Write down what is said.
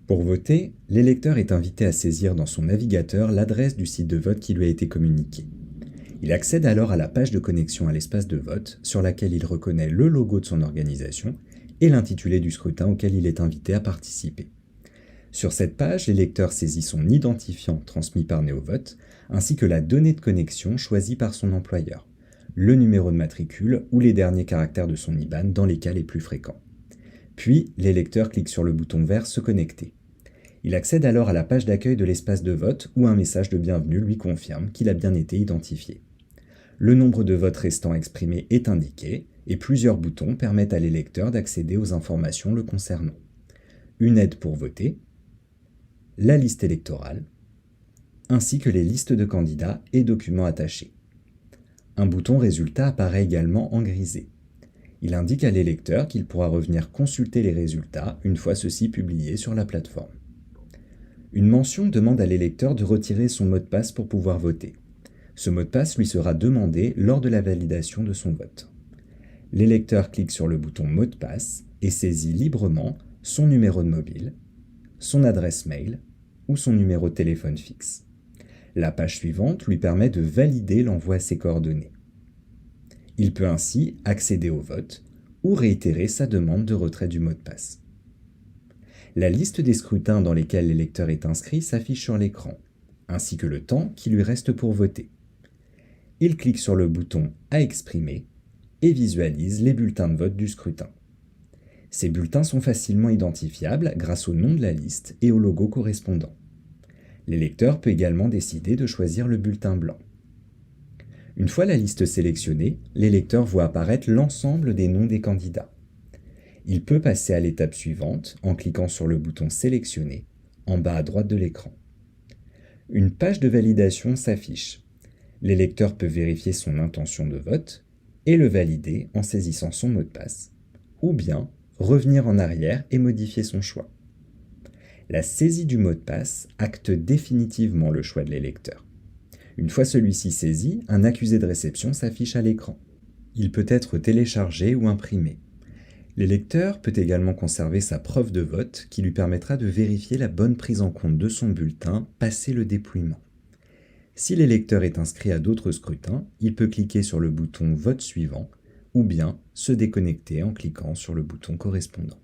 Pour voter, l'électeur est invité à saisir dans son navigateur l'adresse du site de vote qui lui a été communiquée. Il accède alors à la page de connexion à l'espace de vote sur laquelle il reconnaît le logo de son organisation et l'intitulé du scrutin auquel il est invité à participer. Sur cette page, l'électeur saisit son identifiant transmis par NeoVote ainsi que la donnée de connexion choisie par son employeur, le numéro de matricule ou les derniers caractères de son IBAN dans les cas les plus fréquents. Puis, l'électeur clique sur le bouton vert Se connecter. Il accède alors à la page d'accueil de l'espace de vote où un message de bienvenue lui confirme qu'il a bien été identifié. Le nombre de votes restants exprimés est indiqué et plusieurs boutons permettent à l'électeur d'accéder aux informations le concernant. Une aide pour voter, la liste électorale, ainsi que les listes de candidats et documents attachés. Un bouton résultat apparaît également en grisé. Il indique à l'électeur qu'il pourra revenir consulter les résultats une fois ceux-ci publiés sur la plateforme. Une mention demande à l'électeur de retirer son mot de passe pour pouvoir voter. Ce mot de passe lui sera demandé lors de la validation de son vote. L'électeur clique sur le bouton mot de passe et saisit librement son numéro de mobile, son adresse mail ou son numéro de téléphone fixe. La page suivante lui permet de valider l'envoi à ses coordonnées. Il peut ainsi accéder au vote ou réitérer sa demande de retrait du mot de passe. La liste des scrutins dans lesquels l'électeur est inscrit s'affiche sur l'écran, ainsi que le temps qui lui reste pour voter. Il clique sur le bouton « À exprimer » et visualise les bulletins de vote du scrutin. Ces bulletins sont facilement identifiables grâce au nom de la liste et au logo correspondant. L'électeur peut également décider de choisir le bulletin blanc. Une fois la liste sélectionnée, l'électeur voit apparaître l'ensemble des noms des candidats. Il peut passer à l'étape suivante en cliquant sur le bouton « Sélectionner » en bas à droite de l'écran. Une page de validation s'affiche. L'électeur peut vérifier son intention de vote et le valider en saisissant son mot de passe, ou bien revenir en arrière et modifier son choix. La saisie du mot de passe acte définitivement le choix de l'électeur. Une fois celui-ci saisi, un accusé de réception s'affiche à l'écran. Il peut être téléchargé ou imprimé. L'électeur peut également conserver sa preuve de vote qui lui permettra de vérifier la bonne prise en compte de son bulletin passé le dépouillement. Si l'électeur est inscrit à d'autres scrutins, il peut cliquer sur le bouton « Vote suivant » ou bien se déconnecter en cliquant sur le bouton correspondant.